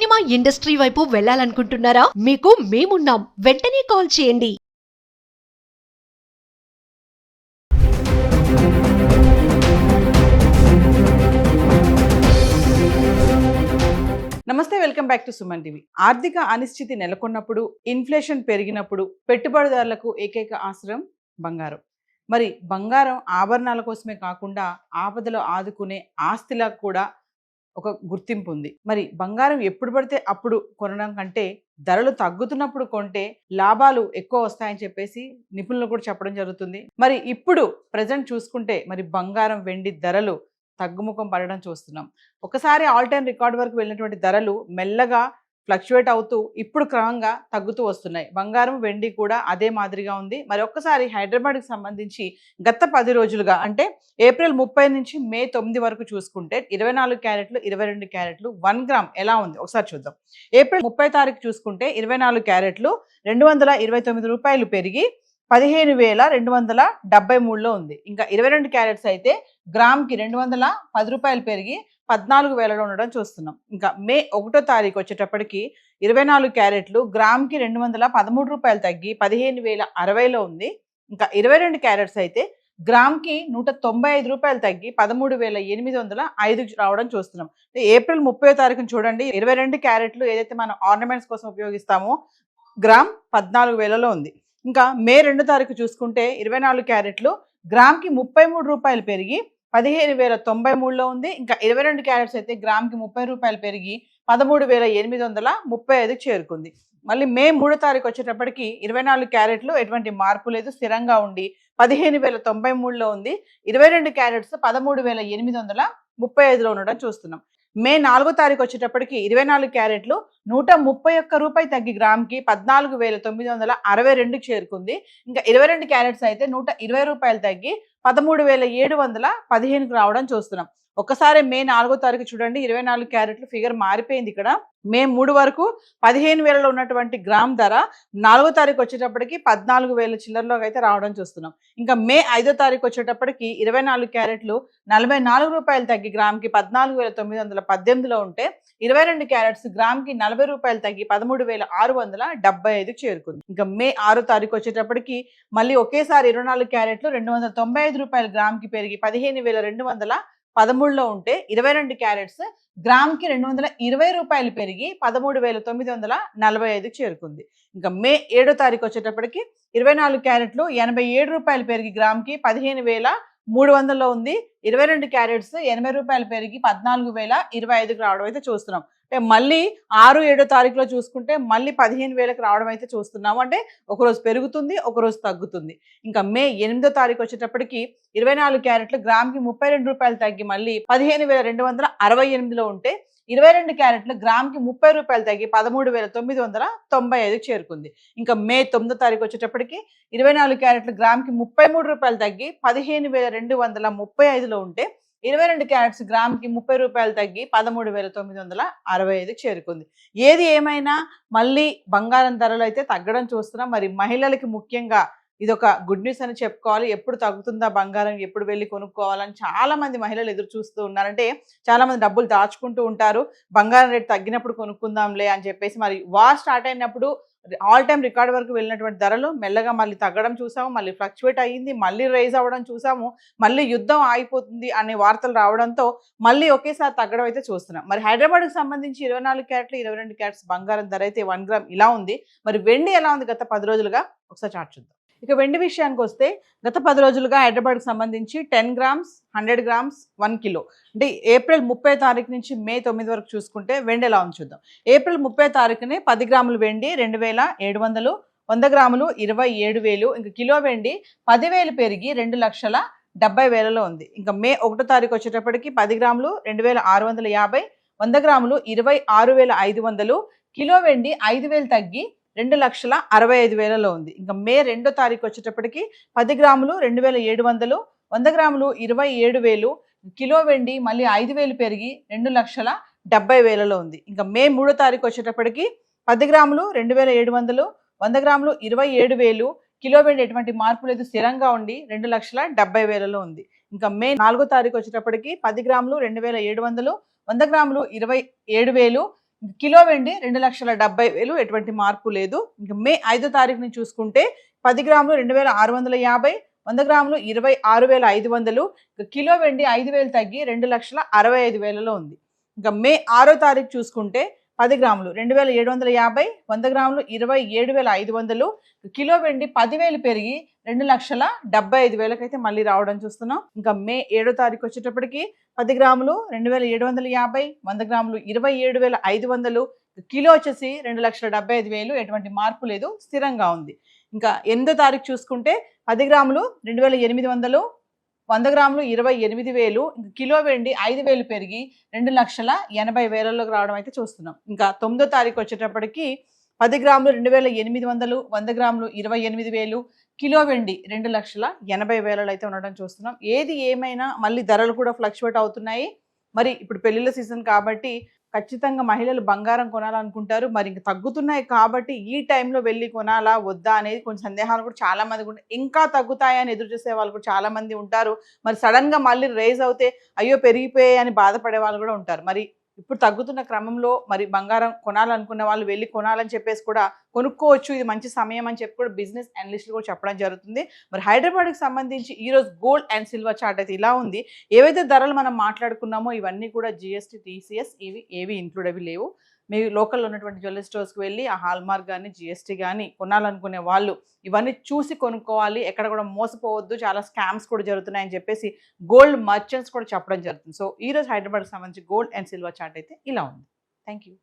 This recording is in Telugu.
సినిమా ఇండస్ట్రీ వైపు వెళ్ళాలనుకుంటున్నారా? మీకు మేమున్నాం. వెంటనే కాల్ చేయండి. నమస్తే, welcome back to Suman TV. ఆర్థిక అనిశ్చితి నెలకొన్నప్పుడు, ఇన్ఫ్లేషన్ పెరిగినప్పుడు పెట్టుబడిదారులకు ఏకైక ఆశ్రయం బంగారం. మరి బంగారం ఆభరణాల కోసమే కాకుండా ఆపదలో ఆదుకునే ఆస్తిలా కూడా ఒక గుర్తింపు ఉంది. మరి బంగారం ఎప్పుడు పడితే అప్పుడు కొనడం కంటే ధరలు తగ్గుతున్నప్పుడు కొంటే లాభాలు ఎక్కువ వస్తాయని చెప్పేసి నిపుణులు కూడా చెప్పడం జరుగుతుంది. మరి ఇప్పుడు ప్రజెంట్ చూసుకుంటే మరి బంగారం, వెండి ధరలు తగ్గుముఖం పడడం చూస్తున్నాం. ఒకసారి ఆల్ టైమ్ రికార్డ్ వరకు వెళ్ళినటువంటి ధరలు మెల్లగా ఫ్లక్చువేట్ అవుతూ ఇప్పుడు క్రమంగా తగ్గుతూ వస్తున్నాయి. బంగారం, వెండి కూడా అదే మాదిరిగా ఉంది. మరి ఒక్కసారి హైదరాబాద్కి సంబంధించి గత 10 రోజులుగా అంటే ఏప్రిల్ 30 నుంచి మే 9 వరకు చూసుకుంటే 24 క్యారెట్లు, 22 క్యారెట్లు 1 గ్రామ్ ఎలా ఉంది ఒకసారి చూద్దాం. ఏప్రిల్ 30 తారీఖు చూసుకుంటే 24 క్యారెట్లు 229 రూపాయలు పెరిగి 15,273లో ఉంది. ఇంకా 22 క్యారెట్స్ అయితే గ్రామ్కి 210 రూపాయలు పెరిగి 14,000లో ఉండడం చూస్తున్నాం. ఇంకా మే 1 తారీఖు వచ్చేటప్పటికి 24 క్యారెట్లు గ్రామ్కి 213 రూపాయలు తగ్గి 15,060లో ఉంది. ఇంకా 22 క్యారెట్స్ అయితే గ్రామ్కి 195 రూపాయలు తగ్గి 13,805 రావడం చూస్తున్నాం. ఏప్రిల్ 30 తారీఖున చూడండి, 22 క్యారెట్లు ఏదైతే మనం ఆర్నమెంట్స్ కోసం ఉపయోగిస్తామో గ్రామ్ 14,000లో ఉంది. ఇంకా మే 2 తారీఖు చూసుకుంటే 24 క్యారెట్లు గ్రామ్కి 33 రూపాయలు పెరిగి 15,093లో ఉంది. ఇంకా 22 క్యారెట్స్ అయితే గ్రామ్కి 30 రూపాయలు పెరిగి 13,835 చేరుకుంది. మళ్ళీ మే 3 తారీఖు వచ్చేటప్పటికి 24 క్యారెట్లు ఎటువంటి మార్పు లేదు, స్థిరంగా ఉండి 15,093లో ఉంది. 22 క్యారెట్స్ 13,835లో ఉండడం చూస్తున్నాం. మే 4 తారీఖు వచ్చేటప్పటికి 24 క్యారెట్లు 131 రూపాయి తగ్గి గ్రామ్కి 14,962 చేరుకుంది. ఇంకా 22 క్యారెట్స్ అయితే 120 రూపాయలు తగ్గి 13,715కు రావడం చూస్తున్నాం. ఒక్కసారి మే 4 తారీఖు చూడండి, 24 క్యారెట్లు ఫిగర్ మారిపోయింది. ఇక్కడ మే 3 వరకు 15,000లో ఉన్నటువంటి గ్రామ్ ధర 4 తారీఖు వచ్చేటప్పటికి 14,000 చిల్లరలోకి అయితే రావడం చూస్తున్నాం. ఇంకా మే 5 తారీఖు వచ్చేటప్పటికి 24 క్యారెట్లు 44 రూపాయలు తగ్గి గ్రామ్కి 14,918లో ఉంటే 22 క్యారెట్స్ గ్రామ్కి 40 రూపాయలు తగ్గి 13,675 చేరుకుంది. ఇంకా మే 6 తారీఖు వచ్చేటప్పటికి మళ్ళీ ఒకేసారి 24 క్యారెట్లు 295 రూపాయలు గ్రామ్కి పెరిగి 15,213లో ఉంటే 22 క్యారెట్స్ గ్రామ్కి 220 రూపాయలు పెరిగి 13,945 చేరుకుంది. ఇంకా మే 7 తారీఖు వచ్చేటప్పటికి 24 క్యారెట్లు 87 రూపాయలు పెరిగి గ్రామ్కి 15,300లో ఉంది. 22 క్యారెట్స్ 80 రూపాయలు పెరిగి 14,025కు రావడం అయితే చూస్తున్నాం. అంటే మళ్ళీ 6, 7 తారీఖులో చూసుకుంటే మళ్ళీ 15,000కు రావడం అయితే చూస్తున్నాము. అంటే ఒకరోజు పెరుగుతుంది, ఒకరోజు తగ్గుతుంది. ఇంకా మే 8 తారీఖు వచ్చేటప్పటికి 24 క్యారెట్లు గ్రామ్కి 32 రూపాయలు తగ్గి మళ్ళీ 15,268లో ఉంటే 22 క్యారెట్లు గ్రామ్కి 30 రూపాయలు తగ్గి 13,995 చేరుకుంది. ఇంకా మే 9 తారీఖు వచ్చేటప్పటికి 24 క్యారెట్లు గ్రామ్కి 33 రూపాయలు తగ్గి 15,235లో ఉంటే 22 క్యారెట్స్ గ్రామ్కి 30 రూపాయలు తగ్గి 13,965 చేరుకుంది. ఏది ఏమైనా మళ్ళీ బంగారం ధరలు అయితే తగ్గడం చూస్తున్నాం. మరి మహిళలకి ముఖ్యంగా ఇదొక గుడ్ న్యూస్ అని చెప్పుకోవాలి. ఎప్పుడు తగ్గుతుందా బంగారం, ఎప్పుడు వెళ్ళి కొనుక్కోవాలని చాలా మంది మహిళలు ఎదురు చూస్తూ ఉన్నారంటే చాలా మంది డబ్బులు దాచుకుంటూ ఉంటారు. బంగారం రేటు తగ్గినప్పుడు కొనుక్కుందాంలే అని చెప్పేసి. మరి వార్ స్టార్ట్ అయినప్పుడు ఆల్ టైమ్ రికార్డ్ వరకు వెళ్ళినటువంటి ధరలు మెల్లగా మళ్ళీ తగ్గడం చూసాము, మళ్ళీ ఫ్లక్చువేట్ అయ్యింది, మళ్ళీ రైజ్ అవ్వడం చూసాము, మళ్ళీ యుద్ధం ఆగిపోతుంది అనే వార్తలు రావడంతో మళ్ళీ ఒకేసారి తగ్గడం అయితే చూస్తున్నాం. మరి హైదరాబాద్కి సంబంధించి 24 క్యారెట్లు 22 క్యారెట్స్ బంగారం ధర అయితే 1 గ్రామ్ ఇలా ఉంది. మరి వెండి ఎలా ఉంది గత 10 రోజులుగా ఒకసారి చార్ట్ చూద్దాం. ఇక వెండి విషయానికి వస్తే గత 10 రోజులుగా హైదరాబాద్కి సంబంధించి 10 గ్రామ్స్, 100 గ్రామ్స్, 1 కిలో అంటే ఏప్రిల్ 30 తారీఖు నుంచి మే 9 వరకు చూసుకుంటే వెండి ఎలా ఉంది చూద్దాం. ఏప్రిల్ 30 తారీఖునే 10 గ్రాములు వెండి 2,700, 100 గ్రాములు 27,000, ఇంకా కిలో వెండి 10,000 పెరిగి 2,70,000లో ఉంది. ఇంకా మే 1 తారీఖు వచ్చేటప్పటికి 10 గ్రాములు 2,650, 100 గ్రాములు 26,500, కిలో వెండి 5,000 తగ్గి 2,65,000లో ఉంది. ఇంకా మే 2 తారీఖు వచ్చేటప్పటికి 10 గ్రాములు 2,700, 100 గ్రాములు 27,000, కిలో వెండి మళ్ళీ 5,000 పెరిగి 2,70,000లో ఉంది. ఇంకా మే 3 తారీఖు వచ్చేటప్పటికి 10 గ్రాములు 2,700, 100 గ్రాములు 27,000, కిలో వెండి ఎటువంటి మార్పు లేదు, స్థిరంగా ఉండి 2,70,000లో ఉంది. ఇంకా మే 4 తారీఖు వచ్చేటప్పటికి 10 గ్రాములు 2,700, 100 గ్రాములు 27,000, కిలో వెండి 2,70,000, ఎటువంటి మార్పు లేదు. ఇంకా మే 5వ తారీఖు నుంచి చూసుకుంటే 10 గ్రాములు 2,650, 100 గ్రాములు 26,500, కిలో వెండి 5,000 తగ్గి 2,65,000లో ఉంది. ఇంకా మే 6వ తారీఖు చూసుకుంటే 10 గ్రాములు 2,750, 100 గ్రాములు 27,500, కిలో వెండి 10,000 పెరిగి 2,75,000 అయితే మళ్ళీ రావడం చూస్తున్నాం. ఇంకా మే 7వ తారీఖు వచ్చేటప్పటికి 10 గ్రాములు 2,750, 100 గ్రాములు 27,500, కిలో వచ్చేసి 2,75,000, ఎటువంటి మార్పు లేదు, స్థిరంగా ఉంది. ఇంకా 8వ తారీఖు చూసుకుంటే 10 గ్రాములు 2,800, 100 గ్రాములు 28,000, కిలో వెండి 5,000 పెరిగి 2,80,000లోకి రావడం అయితే చూస్తున్నాం. ఇంకా 9వ తారీఖు వచ్చేటప్పటికి 10 గ్రాములు 2,800, 100 గ్రాములు 28,000, కిలో వెండి 2,80,000 అయితే ఉండడం చూస్తున్నాం. ఏది ఏమైనా మళ్ళీ ధరలు కూడా ఫ్లక్చువేట్ అవుతున్నాయి. మరి ఇప్పుడు పెళ్లిళ్ళ సీజన్ కాబట్టి ఖచ్చితంగా మహిళలు బంగారం కొనాలనుకుంటారు. మరి ఇంక తగ్గుతున్నాయి కాబట్టి ఈ టైంలో వెళ్ళి కొనాలా వద్దా అనేది కొంచెం సందేహాలు కూడా చాలా మందికి ఉంటాయి. ఇంకా తగ్గుతాయని ఎదురు చూసే వాళ్ళు కూడా చాలా మంది ఉంటారు. మరి సడన్గా మళ్ళీ రైజ్ అవుతే అయ్యో పెరిగిపోయాయి అని బాధపడే వాళ్ళు కూడా ఉంటారు. మరి ఇప్పుడు తగ్గుతున్న క్రమంలో మరి బంగారం కొనాలనుకున్న వాళ్ళు వెళ్ళి కొనాలని చెప్పేసి కూడా కొనుక్కోవచ్చు, ఇది మంచి సమయం అని చెప్పి కూడా బిజినెస్ అనలిస్టులు కూడా చెప్పడం జరుగుతుంది. మరి హైదరాబాద్కి సంబంధించి ఈరోజు గోల్డ్ అండ్ సిల్వర్ చార్ట్ అయితే ఇలా ఉంది. ఏవైతే ధరలు మనం మాట్లాడుకున్నామో ఇవన్నీ కూడా జిఎస్టీ, టీసీఎస్ ఏవి ఇంక్లూడ్ అవి లేవు. మీరు లోకల్లో ఉన్నటువంటి జ్యువెలరీ స్టోర్స్కి వెళ్ళి ఆ హాల్మార్క్ కానీ జిఎస్టీ కానీ కొనాలనుకునే వాళ్ళు ఇవన్నీ చూసి కొనుక్కోవాలి, ఎక్కడ కూడా మోసపోవద్దు, చాలా స్కామ్స్ కూడా జరుగుతున్నాయని చెప్పేసి గోల్డ్ మర్చెంట్స్ కూడా చెప్పడం జరుగుతుంది. సో ఈరోజు హైదరాబాద్కి సంబంధించి గోల్డ్ అండ్ సిల్వర్ చార్ట్ అయితే ఇలా ఉంది. Thank you.